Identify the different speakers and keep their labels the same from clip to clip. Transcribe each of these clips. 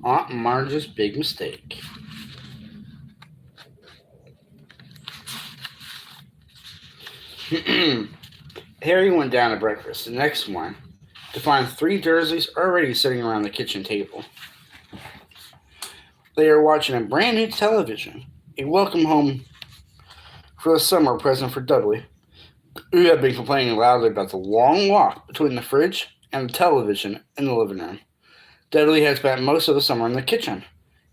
Speaker 1: Aunt Marge's big mistake. Harry went down to breakfast the next morning to find 3 Dursleys already sitting around the kitchen table. They were watching a brand new television, a welcome home for the summer present for Dudley, who had been complaining loudly about the long walk between the fridge and the television in the living room. Dudley had spent most of the summer in the kitchen,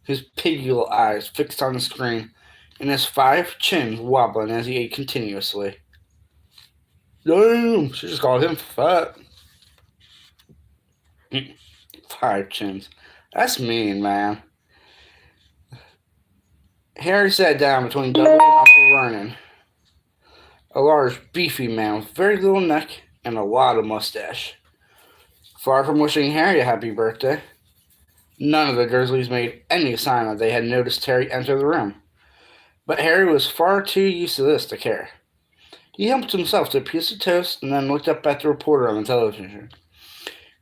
Speaker 1: his piggy little eyes fixed on the screen and his 5 chins wobbling as he ate continuously. Damn, she just called him fat. 5 chins. That's mean, man. Harry sat down between Dudley and Uncle Vernon, a large, beefy man with very little neck and a lot of mustache. Far from wishing Harry a happy birthday, none of the Dursleys made any sign that they had noticed Harry enter the room. But Harry was far too used to this to care. He helped himself to a piece of toast and then looked up at the reporter on the television,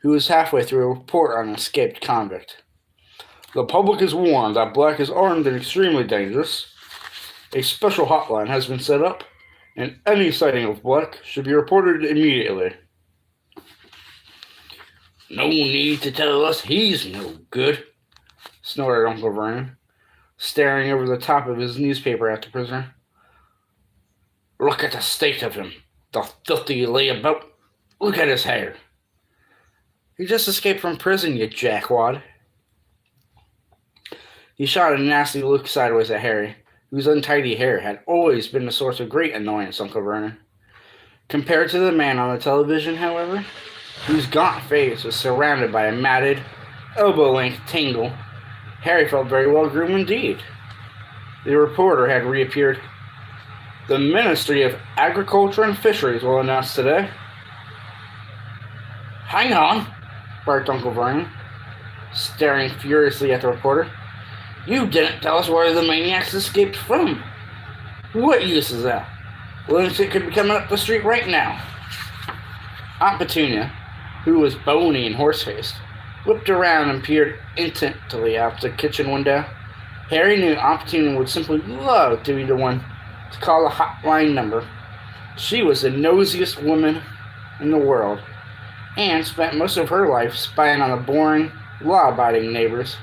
Speaker 1: who was halfway through a report on an escaped convict. The public is warned that Black is armed and extremely dangerous. A special hotline has been set up, and any sighting of Black should be reported immediately. No need to tell us he's no good, snorted Uncle Vernon, staring over the top of his newspaper at the prisoner. Look at the state of him, the filthy layabout. Look at his hair. He just escaped from prison, you jackwad. He shot a nasty look sideways at Harry, whose untidy hair had always been a source of great annoyance, Uncle Vernon. Compared to the man on the television, however, whose gaunt face was surrounded by a matted, elbow-length tangle, Harry felt very well groomed indeed. The reporter had reappeared. The Ministry of Agriculture and Fisheries will announce today. Hang on, barked Uncle Vernon, staring furiously at the reporter. You didn't tell us where the maniacs escaped from. What use is that? Lunatic could be coming up the street right now. Aunt Petunia, who was bony and horse-faced, whipped around and peered intently out the kitchen window. Harry knew Aunt Petunia would simply love to be the one to call the hotline number. She was the nosiest woman in the world, and spent most of her life spying on the boring, law-abiding neighbors.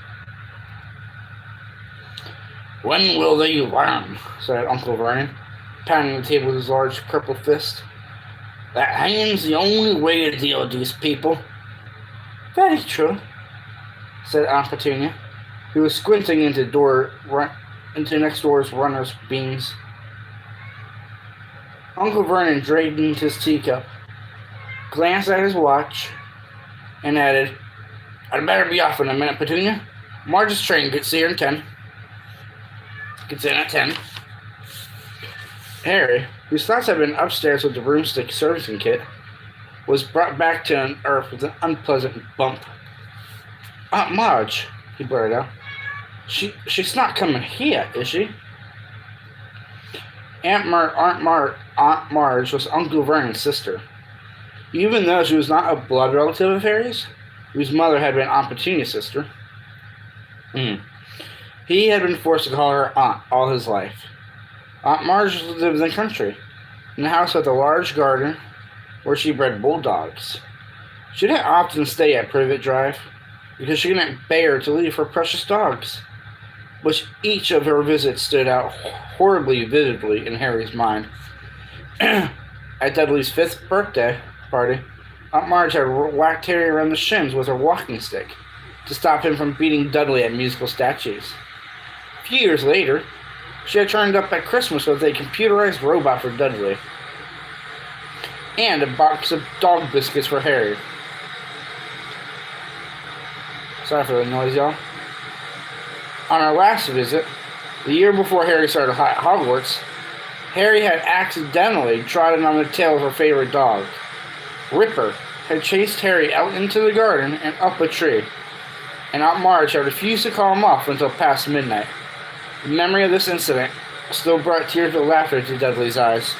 Speaker 1: When will they learn? Said Uncle Vernon, pounding the table with his large purple fist. That hanging's the only way to deal with these people. Very true, said Aunt Petunia, who was squinting into next door's runner's beams. Uncle Vernon drained his teacup, glanced at his watch, and added, I'd better be off in a minute, Petunia. Marge's train gets here in 10. Gets in at 10. Harry, whose thoughts had been upstairs with the broomstick servicing kit, was brought back to earth with an unpleasant bump. Aunt Marge, he blurted out. She's not coming here, is she? Aunt Marge was Uncle Vernon's sister. Even though she was not a blood relative of Harry's, whose mother had been Aunt Petunia's sister, he had been forced to call her aunt all his life. Aunt Marge lived in the country, in a house with a large garden where she bred bulldogs. She didn't often stay at Privet Drive because she couldn't bear to leave her precious dogs, which each of her visits stood out horribly vividly in Harry's mind. At Dudley's 5th birthday party, Aunt Marge had whacked Harry around the shins with her walking stick to stop him from beating Dudley at musical statues. A few years later, she had turned up at Christmas with a computerized robot for Dudley and a box of dog biscuits for Harry. Sorry for the noise, y'all. On our last visit, the year before Harry started at Hogwarts, Harry had accidentally trodden on the tail of her favorite dog. Ripper had chased Harry out into the garden and up a tree, and Aunt Marge had refused to call him off until past midnight. The memory of this incident still brought tears of laughter to Dudley's eyes.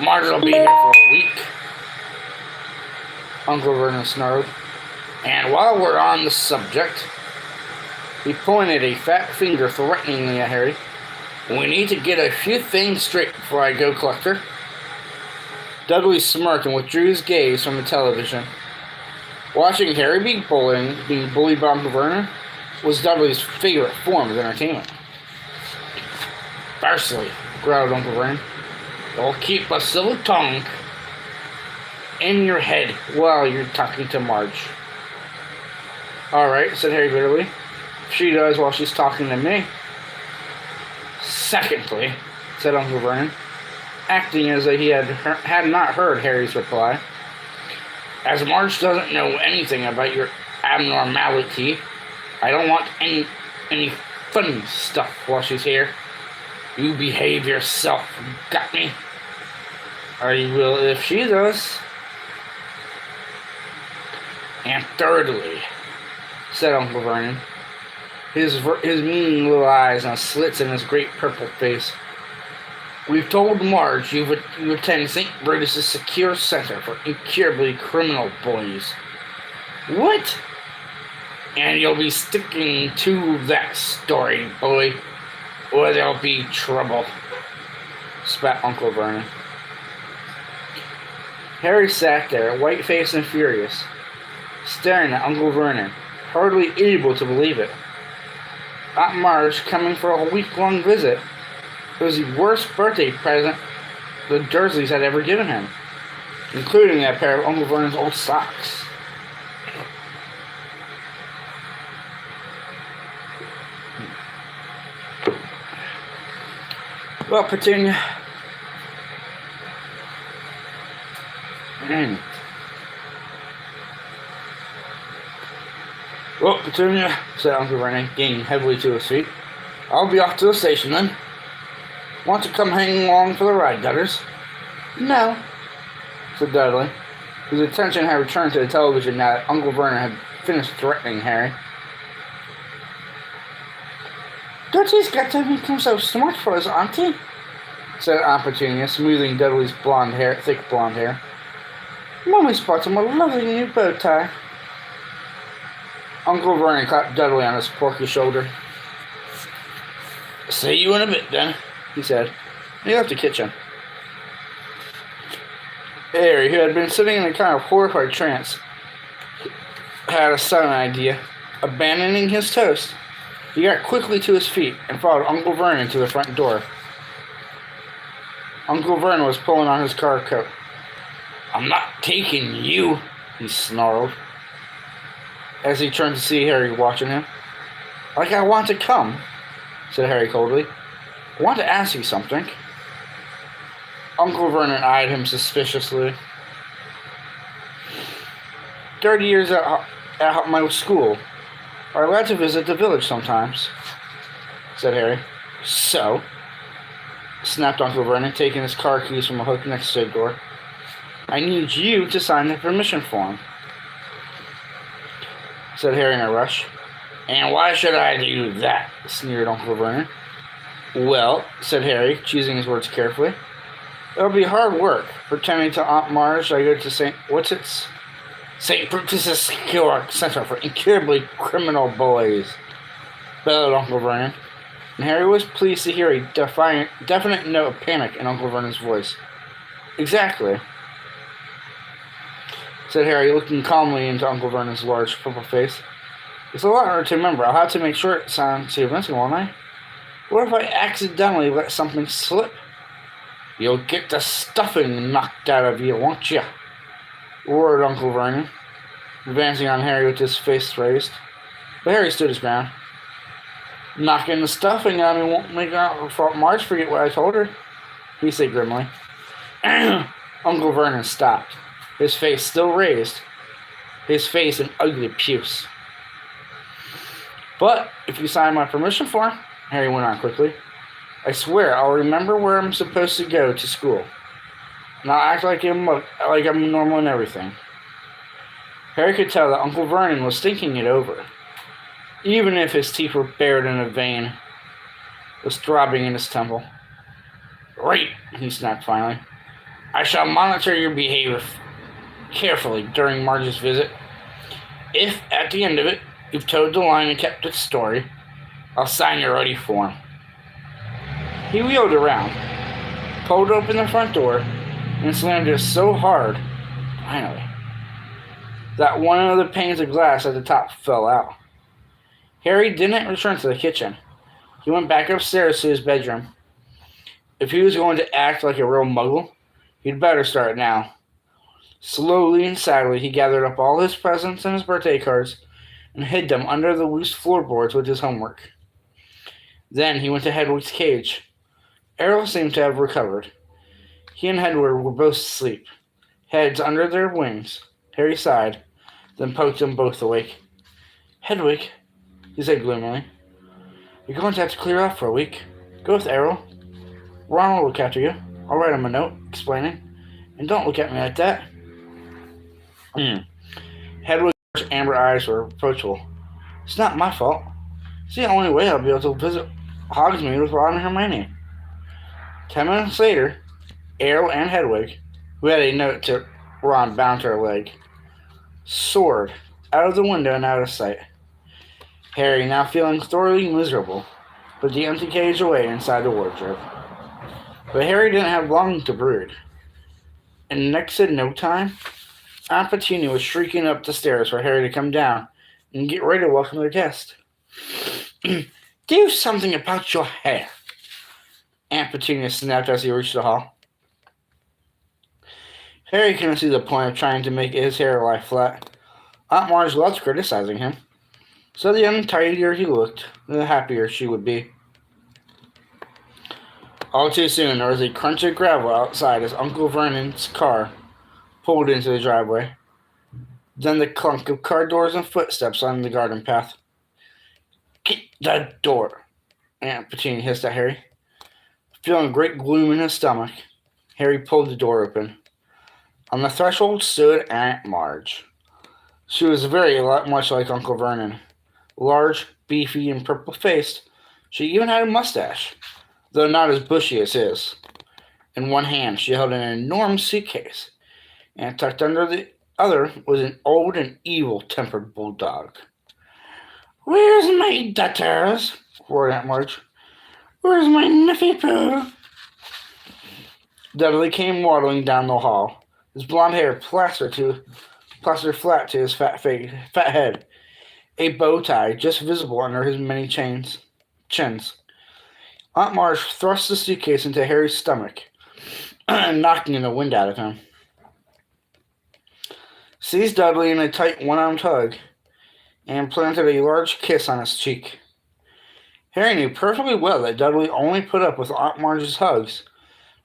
Speaker 1: Marge will be here for a week, Uncle Vernon snarled. And while we're on the subject, he pointed a fat finger threateningly at Harry. We need to get a few things straight before I go, Collector. Dudley smirked and withdrew his gaze from the television. Watching Harry being bullied by Uncle Vernon was Dudley's favorite form of entertainment. Firstly, growled Uncle Vernon, you'll keep a civil tongue in your head while you're talking to Marge. Alright, said Harry bitterly. She does while she's talking to me. Secondly, said Uncle Vernon, acting as though he had not heard Harry's reply, as Marge doesn't know anything about your abnormality, I don't want any funny stuff while she's here. You behave yourself, got me? Or you will if she does. And thirdly, said Uncle Vernon, his meaning little eyes and slits in his great purple face. We've told Marge you attend St. Brutus's secure center for incurably criminal boys. What? And you'll be sticking to that story, boy, or there'll be trouble, spat Uncle Vernon. Harry sat there, white-faced and furious, staring at Uncle Vernon, hardly able to believe it. Aunt Marge coming for a week-long visit. It was the worst birthday present the Dursleys had ever given him, including that pair of Uncle Vernon's old socks. Well, Petunia. Well, Petunia, said Uncle Vernon, getting heavily to his feet. I'll be off to the station then. Want to come hang along for the ride, Dudders? No, said Dudley, whose attention had returned to the television now that Uncle Vernon had finished threatening Harry. Dudley's got to become so smart for his auntie, said Aunt Petunia, smoothing Dudley's thick blonde hair. Mummy's bought him a lovely new bow tie. Uncle Vernon clapped Dudley on his porky shoulder. See you in a bit, then, he said. He left the kitchen. Harry, who had been sitting in a kind of horrified trance, had a sudden idea. Abandoning his toast, he got quickly to his feet and followed Uncle Vernon to the front door. Uncle Vernon was pulling on his car coat. I'm not taking you, he snarled, as he turned to see Harry watching him. Like I want to come, said Harry coldly. I want to ask you something. Uncle Vernon eyed him suspiciously. 30 years at my school. Are allowed to visit the village sometimes, said Harry. So, snapped Uncle Vernon, taking his car keys from a hook next to the door. I need you to sign the permission form, said Harry in a rush. And why should I do that? Sneered Uncle Vernon. Well, said Harry, choosing his words carefully, it'll be hard work, pretending to Aunt Marge I go to St. Brutus's Secure Center for Incurably Criminal Boys, bellowed Uncle Vernon, and Harry was pleased to hear a definite note of panic in Uncle Vernon's voice. Exactly, said Harry, looking calmly into Uncle Vernon's large purple face. It's a lot harder to remember. I'll have to make sure it sounds convincing, won't I? What if I accidentally let something slip? You'll get the stuffing knocked out of you, won't you? Roared Uncle Vernon, advancing on Harry with his face raised. But Harry stood his ground. Knocking the stuffing out of me won't make Marge forget what I told her, he said grimly. Uncle Vernon stopped, his face still raised, his face an ugly puce. But if you sign my permission form, Harry went on quickly, I swear I'll remember where I'm supposed to go to school. And I'll act like I'm normal and everything. Harry could tell that Uncle Vernon was thinking it over, even if his teeth were bared and a vein was throbbing in his temple. Right, he snapped finally. I shall monitor your behavior carefully during Marge's visit. If, at the end of it, you've towed the line and kept its story, I'll sign your ready form. He wheeled around, pulled open the front door, and slammed it so hard, finally, that one of the panes of glass at the top fell out. Harry didn't return to the kitchen. He went back upstairs to his bedroom. If he was going to act like a real muggle, he'd better start now. Slowly and sadly, he gathered up all his presents and his birthday cards and hid them under the loose floorboards with his homework. Then he went to Hedwig's cage. Errol seemed to have recovered. He and Hedwig were both asleep, heads under their wings. Harry sighed, then poked them both awake. "Hedwig," he said gloomily, "you're going to have to clear out for a week. Go with Errol. Ron will look after you. I'll write him a note, explaining. And don't look at me like that." Hedwig's amber eyes were reproachful. "It's not my fault. It's the only way I'll be able to visit Hogsmeade with Ron and Hermione." 10 minutes later, Errol and Hedwig, who had a note to Ron bound to her leg, soared out of the window and out of sight. Harry, now feeling thoroughly miserable, put the empty cage away inside the wardrobe. But Harry didn't have long to brood. In next to no time, Aunt Petunia was shrieking up the stairs for Harry to come down and get ready to welcome their guest. "Do something about your hair," Aunt Petunia snapped as he reached the hall. Harry couldn't see the point of trying to make his hair lie flat. Aunt Marge loved criticizing him, so the untidier he looked, the happier she would be. All too soon, there was a crunch of gravel outside as Uncle Vernon's car pulled into the driveway. Then the clunk of car doors and footsteps on the garden path. "Get the door," Aunt Petunia hissed at Harry. Feeling great gloom in his stomach, Harry pulled the door open. On the threshold stood Aunt Marge. She was very much like Uncle Vernon. Large, beefy, and purple-faced, she even had a mustache, though not as bushy as his. In one hand, she held an enormous suitcase, and tucked under the other was an old and evil-tempered bulldog. "Where's my daughters?" roared Aunt Marge. "Where's my Niffy Pooh?" Dudley came waddling down the hall, his blonde hair plastered flat to his fat head, a bow tie just visible under his many chins. Aunt Marge thrust the suitcase into Harry's stomach, knocking the wind out of him. Seized Dudley in a tight one-armed hug, and planted a large kiss on his cheek. Harry knew perfectly well that Dudley only put up with Aunt Marge's hugs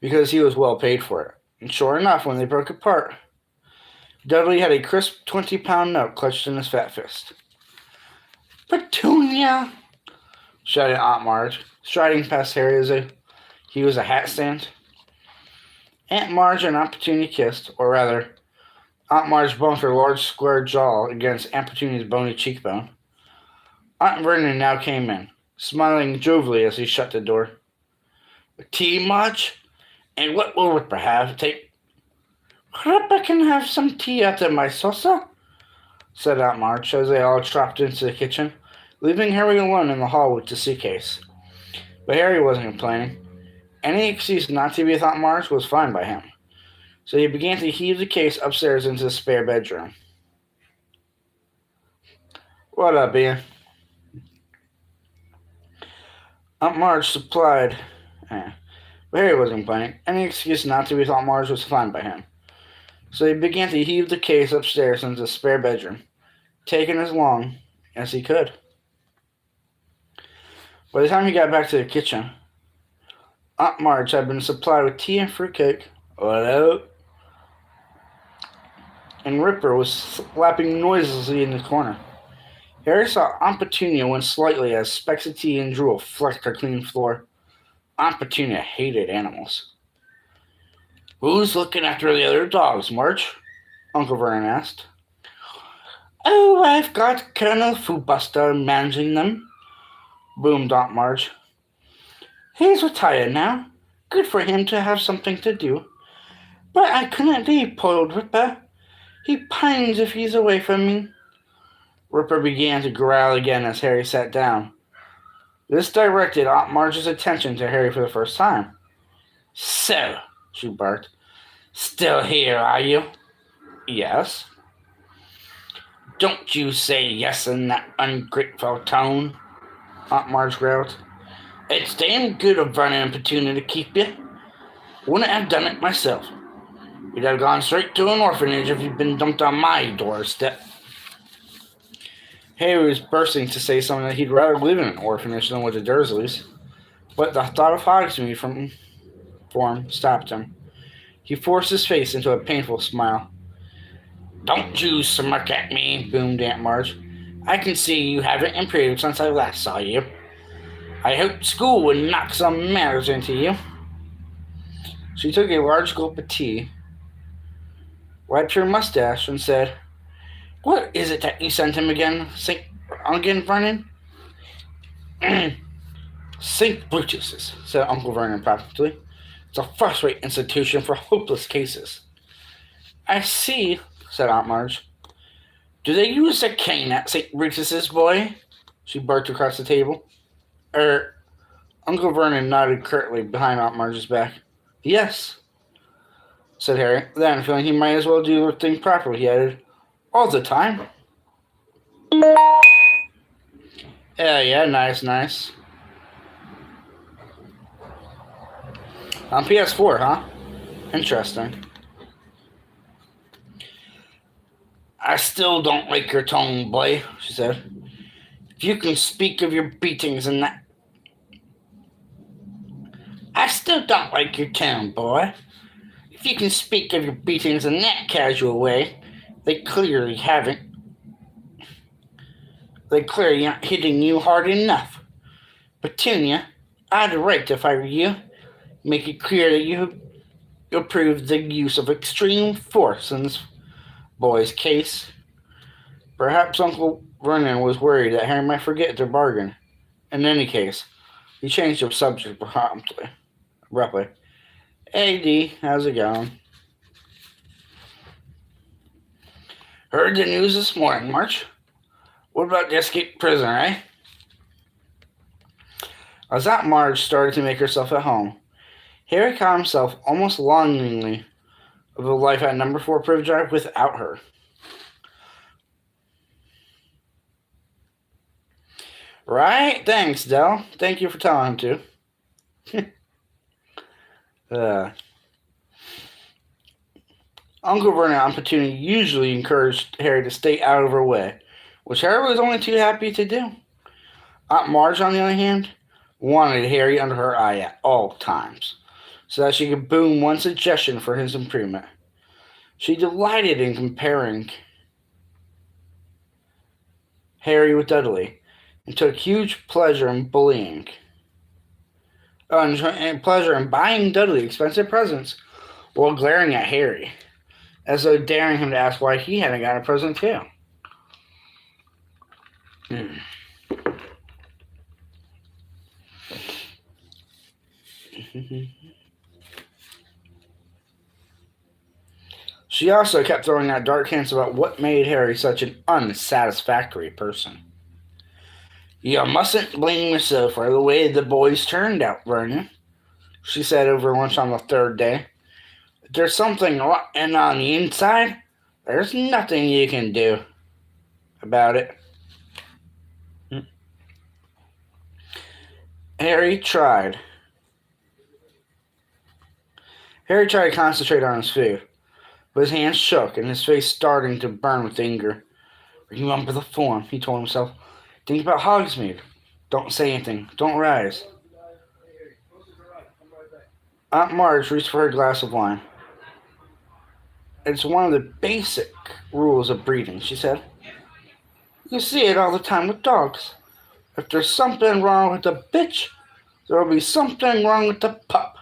Speaker 1: because he was well paid for it. And sure enough, when they broke apart, Dudley had a crisp 20-pound note clutched in his fat fist. "Petunia!" shouted Aunt Marge, striding past Harry as if he was a hat stand. Aunt Marge and Aunt Petunia kissed, or rather, Aunt Marge bumped her large square jaw against Aunt Petunia's bony cheekbone. Aunt Vernon now came in, smiling jovially as he shut the door. "Tea, Marge? And what will Ripper have? Ripper can have some tea out of my saucer," said Aunt Marge as they all trooped into the kitchen, leaving Harry alone in the hall with the suitcase. But Harry wasn't complaining. Any excuse not to be with Aunt Marge was fine by him, so he began to heave the case upstairs into the spare bedroom. "What up, Ian?" Aunt Marge supplied. But Harry wasn't complaining. Any excuse not to be with Aunt Marge was fine by him, so he began to heave the case upstairs into the spare bedroom, taking as long as he could. By the time he got back to the kitchen, Aunt Marge had been supplied with tea and fruitcake. Hello? And Ripper was lapping noiselessly in the corner. Harry saw Aunt Petunia wince slightly as specks of tea and drool flecked her clean floor. Aunt Petunia hated animals. "Who's looking after the other dogs, Marge?" Uncle Vernon asked. "Oh, I've got Colonel Foobuster managing them," boomed Aunt Marge. "He's retired now. Good for him to have something to do. But I couldn't leave poor old Ripper. He pines if he's away from me." Ripper began to growl again as Harry sat down. This directed Aunt Marge's attention to Harry for the first time. "So," she barked, "still here, are you?" "Yes." "Don't you say yes in that ungrateful tone," Aunt Marge growled. "It's damn good of Vernon and Petunia to keep you. Wouldn't have done it myself. You'd have gone straight to an orphanage if you'd been dumped on my doorstep." Harry was bursting to say something that he'd rather live in an orphanage than with the Dursleys, but the thought of Hogsmeade for him stopped him. He forced his face into a painful smile. "Don't you smirk at me," boomed Aunt Marge. "I can see you haven't improved since I last saw you. I hoped school would knock some manners into you." She took a large gulp of tea, wiped her mustache, and said, "What is it that you sent him again, Vernon?" "St. Brutus's," said Uncle Vernon promptly. "It's a first-rate institution for hopeless cases." "I see," said Aunt Marge. "Do they use a cane at St. Brutus's, boy?" she barked across the table. Uncle Vernon nodded curtly behind Aunt Marge's back. "Yes," said Harry. Then, feeling he might as well do the thing properly, he added, "all the time." Yeah, nice. On PS4, huh? Interesting. "I still don't like your tone, boy," she said. "If you can speak of your beatings in that..." "I still don't like your tone, boy. If you can speak of your beatings in that casual way, they clearly haven't. They clearly aren't hitting you hard enough. Petunia, I'd right if I were you. Make it clear that you approve the use of extreme force in this boy's case." Perhaps Uncle Vernon was worried that Harry might forget their bargain. In any case, he changed the subject abruptly. "Hey, Dee, how's it going?" "Heard the news this morning, March. What about the escaped prisoner, eh?" As Aunt Marge started to make herself at home, Harry caught himself almost longingly of a life at Number 4 Privilege Drive without her. "Right? Thanks, Dell. Thank you for telling him to." Uncle Vernon and Petunia usually encouraged Harry to stay out of her way, which Harry was only too happy to do. Aunt Marge, on the other hand, wanted Harry under her eye at all times, so that she could boom one suggestion for his improvement. She delighted in comparing Harry with Dudley, and took huge pleasure in bullying. And pleasure in buying Dudley expensive presents while glaring at Harry, as though daring him to ask why he hadn't got a present too. She also kept throwing out dark hints about what made Harry such an unsatisfactory person. "You mustn't blame yourself for the way the boys turned out, Vernon," she said over lunch on the third day. "If there's something rotten on the inside, there's nothing you can do about it." Harry tried to concentrate on his food, but his hands shook and his face starting to burn with anger. "Remember the form," he told himself. "Think about Hogsmeade. Don't say anything. Don't rise." Aunt Marge reached for her glass of wine. "It's one of the basic rules of breeding," she said. "You see it all the time with dogs. If there's something wrong with the bitch, there will be something wrong with the pup."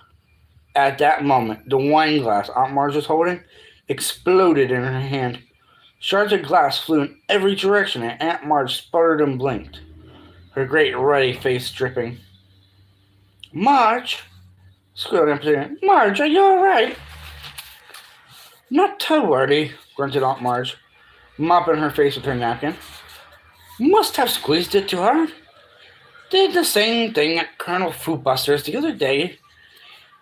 Speaker 1: At that moment, the wine glass Aunt Marge was holding exploded in her hand. Shards of glass flew in every direction, and Aunt Marge sputtered and blinked, her great ruddy face dripping. "Marge!" squealed Aunt Petunia. "Marge, are you all right?" "Not to worry," grunted Aunt Marge, mopping her face with her napkin. Must have squeezed it too hard. Did the same thing at Colonel Foodbuster's the other day.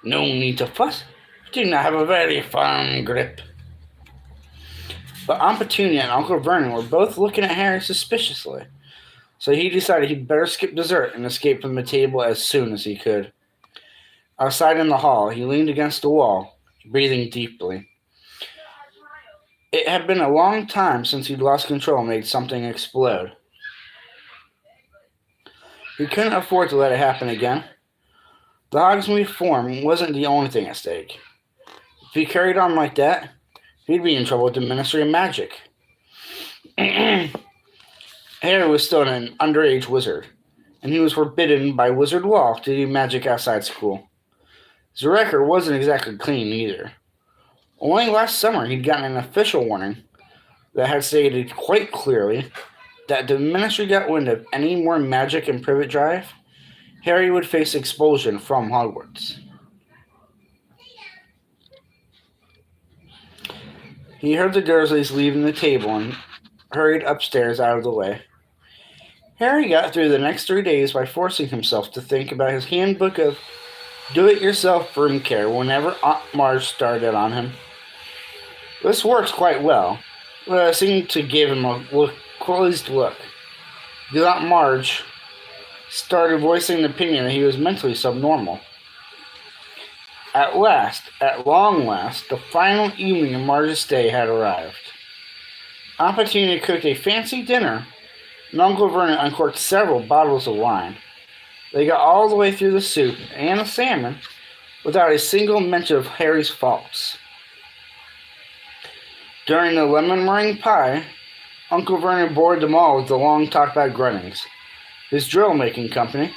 Speaker 1: No need to fuss. Do not have a very firm grip. But Aunt Petunia and Uncle Vernon were both looking at Harry suspiciously, so he decided he'd better skip dessert and escape from the table as soon as he could. Outside in the hall, he leaned against the wall, breathing deeply. It had been a long time since he'd lost control and made something explode. He couldn't afford to let it happen again. The Hogsmeade form wasn't the only thing at stake. If he carried on like that, he'd be in trouble with the Ministry of Magic. Harry was still an underage wizard, and he was forbidden by wizard law to do magic outside school. His record wasn't exactly clean either. Only last summer he'd gotten an official warning that had stated quite clearly that if the Ministry got wind of any more magic in Privet Drive, Harry would face expulsion from Hogwarts. He heard the Dursleys leaving the table and hurried upstairs out of the way. Harry got through the next 3 days by forcing himself to think about his handbook of do-it-yourself room care whenever Aunt Marge started on him. This worked quite well, but it seemed to give him a pleased look. The Aunt Marge started voicing the opinion that he was mentally subnormal. At long last, the final evening of Marge's stay had arrived. Aunt Petunia cooked a fancy dinner, and Uncle Vernon uncorked several bottles of wine. They got all the way through the soup and the salmon without a single mention of Harry's faults. During the lemon meringue pie, Uncle Vernon bored them all with the long talk about Grunnings, his drill-making company.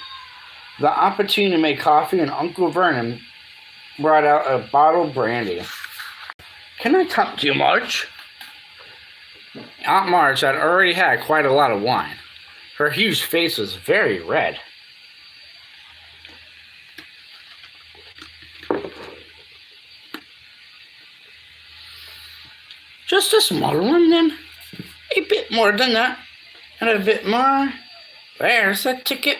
Speaker 1: The Aunt Petunia made coffee, and Uncle Vernon brought out a bottle of brandy. "Can I talk to you, Marge?" Aunt Marge had already had quite a lot of wine. Her huge face was very red. "Just a small one, then? A bit more than that, and a bit more. There's a ticket."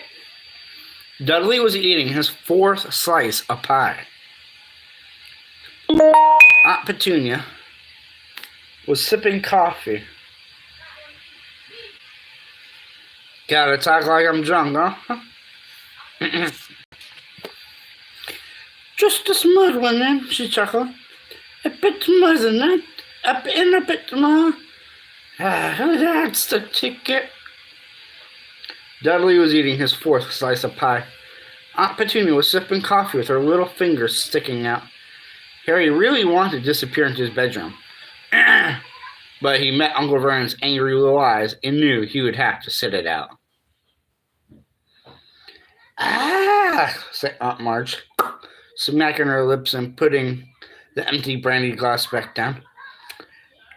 Speaker 1: Dudley was eating his 4th slice of pie. Aunt Petunia was sipping coffee. "Gotta talk like I'm drunk, huh?" "Just a small one, then," she chuckled. "A bit more than that. A bit more. That's the ticket." Dudley was eating his 4th slice of pie. Aunt Petunia was sipping coffee with her little fingers sticking out. Harry really wanted to disappear into his bedroom. But he met Uncle Vernon's angry little eyes and knew he would have to sit it out. "Ah," said Aunt Marge, smacking her lips and putting the empty brandy glass back down.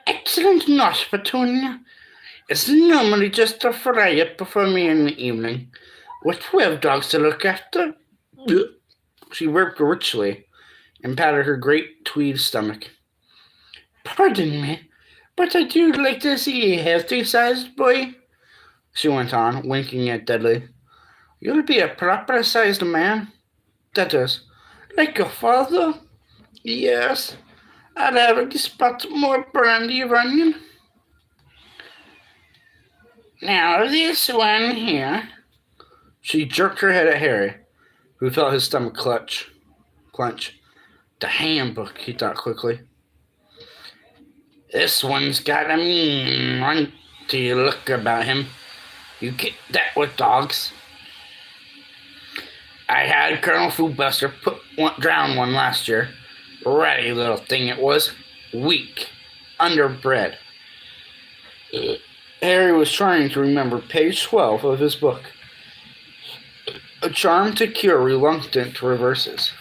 Speaker 1: "Excellent nurse, Petunia. It's normally just a fry up for me in the evening, with 12 dogs to look after." She burped richly and patted her great tweed stomach. "Pardon me, but I do like to see a healthy-sized boy," she went on, winking at Dudley. "You'll be a proper-sized man. That is, like your father. Yes, I'll have a spot more brandy of onion. Now this one here." She jerked her head at Harry, who felt his stomach clench. The handbook, he thought quickly. "This one's got a mean, runty look about him. You get that with dogs. I had Colonel Foodbuster drown one last year. Ratty little thing it was. Weak. Underbred." Harry was trying to remember page 12 of his book. A charm to cure reluctant reverses.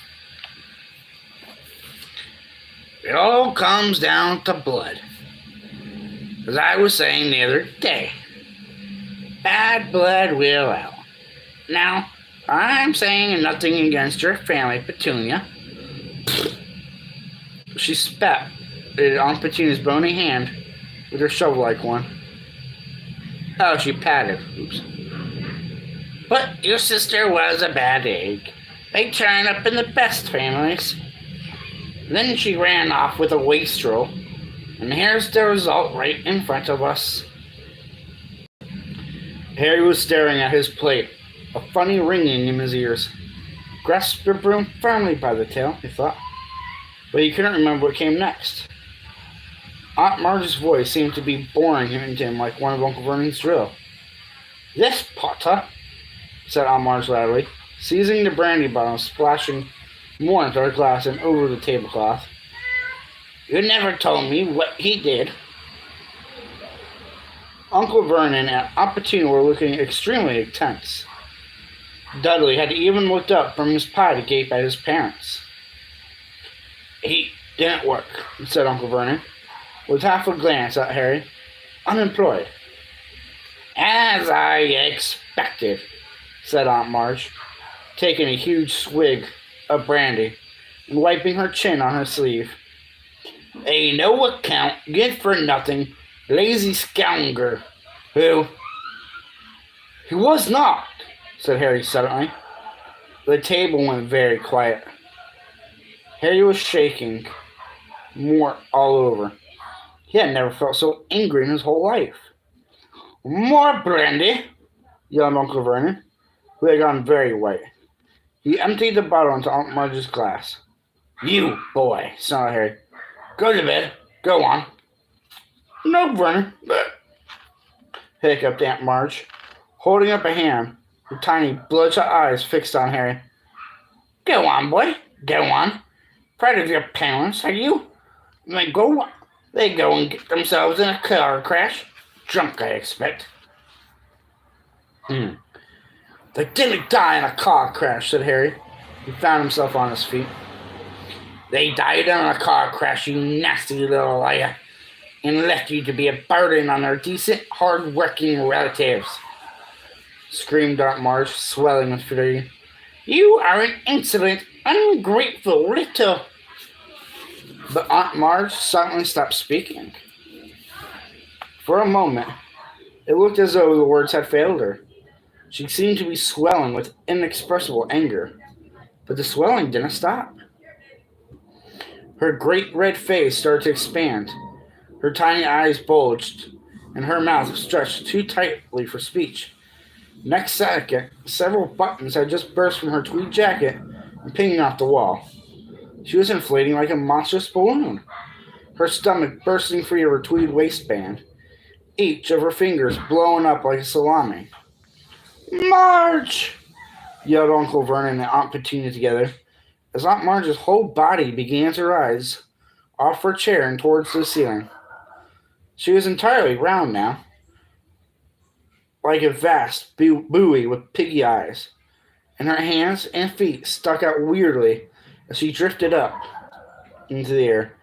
Speaker 1: "It all comes down to blood. As I was saying the other day, bad blood will out. Now, I'm saying nothing against your family, Petunia." She spat at Aunt Petunia's bony hand with her shovel-like one. Oh, she patted. Oops. But your sister was a bad egg. They turn up in the best families. Then she ran off with a wastrel, and here's the result right in front of us. Harry was staring at his plate, a funny ringing in his ears. Grasped the broom firmly by the tail, he thought, but he couldn't remember what came next. Aunt Marge's voice seemed to be boring into him like one of Uncle Vernon's drill. "Yes, Potter," said Aunt Marge loudly, seizing the brandy bottle and splashing more into her glass and over the tablecloth. "You never told me what he did." Uncle Vernon and Aunt Petunia were looking extremely tense. Dudley had even looked up from his pie to gape at his parents. "He didn't work," said Uncle Vernon, with half a glance at Harry. "Unemployed." "As I expected," said Aunt Marge, taking a huge swig of brandy and wiping her chin on her sleeve. "A no-account, good-for-nothing, lazy scoundrel who—" "He was not," said Harry suddenly. The table went very quiet. Harry was shaking more all over. He had never felt so angry in his whole life. "More brandy!" yelled Uncle Vernon, who had gone very white. He emptied the bottle into Aunt Marge's glass. "You boy," snarled Harry. "Go to bed. Go on." "No, Vernon," hiccuped Aunt Marge, holding up a hand, her tiny bloodshot eyes fixed on Harry. "Go on, boy. Go on. Proud of your parents, are you? They go and get themselves in a car crash. Drunk, I expect." "They didn't die in a car crash," said Harry. He found himself on his feet. "They died in a car crash, you nasty little liar, and left you to be a burden on their decent, hard-working relatives," screamed Aunt Marge, swelling with fury. "You are an insolent, ungrateful little—" But Aunt Marge suddenly stopped speaking. For a moment, it looked as though the words had failed her. She seemed to be swelling with inexpressible anger, but the swelling didn't stop. Her great red face started to expand. Her tiny eyes bulged, and her mouth stretched too tightly for speech. Next second, several buttons had just burst from her tweed jacket and pinged off the wall. She was inflating like a monstrous balloon, her stomach bursting free of her tweed waistband, each of her fingers blowing up like a salami. "Marge!" yelled Uncle Vernon and Aunt Petunia together, as Aunt Marge's whole body began to rise off her chair and towards the ceiling. She was entirely round now, like a vast buoy with piggy eyes, and her hands and feet stuck out weirdly as she drifted up into the air,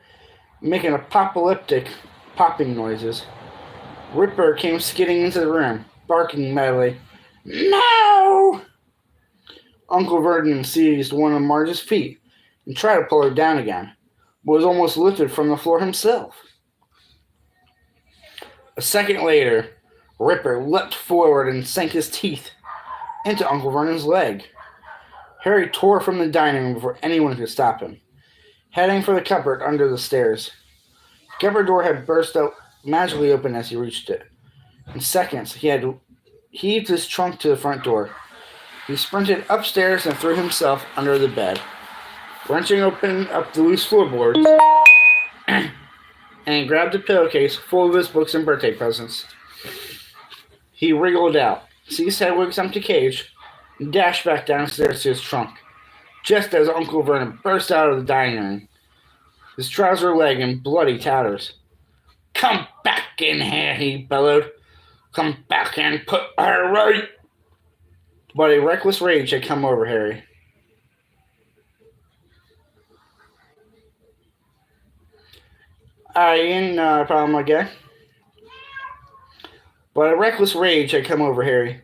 Speaker 1: making apocalyptic popping noises. Ripper came skidding into the room, barking madly. "No!" Uncle Vernon seized one of Marge's feet and tried to pull her down again, but was almost lifted from the floor himself. A second later, Ripper leapt forward and sank his teeth into Uncle Vernon's leg. Harry tore from the dining room before anyone could stop him, heading for the cupboard under the stairs. The cupboard door had burst out magically open as he reached it. In seconds, he had heaved his trunk to the front door. He sprinted upstairs and threw himself under the bed, wrenching open up the loose floorboards, and grabbed a pillowcase full of his books and birthday presents. He wriggled out, seized Hedwig's empty cage, and dashed back downstairs to his trunk, just as Uncle Vernon burst out of the dining room, his trouser leg in bloody tatters. "Come back in here," he bellowed. "Come back and put her right." But a reckless rage had come over Harry. Problem again. But a reckless rage had come over Harry.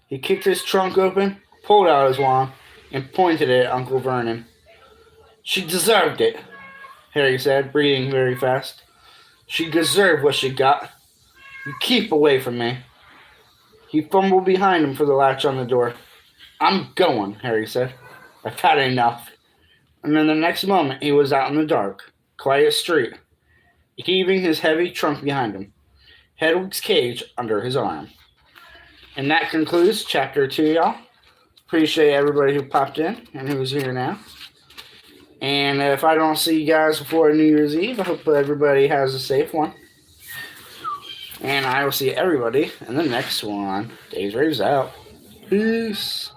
Speaker 1: He kicked his trunk open, pulled out his wand, and pointed it at Uncle Vernon. "She deserved it," Harry said, breathing very fast. "She deserved what she got. You keep away from me." He fumbled behind him for the latch on the door. "I'm going," Harry said. "I've had enough." And then the next moment he was out in the dark, quiet street, heaving his heavy trunk behind him, Hedwig's cage under his arm. And that concludes chapter 2, y'all. Appreciate everybody who popped in and who's here now. And if I don't see you guys before New Year's Eve, I hope everybody has a safe one. And I will see everybody in the next one. Daves-Raves out. Peace.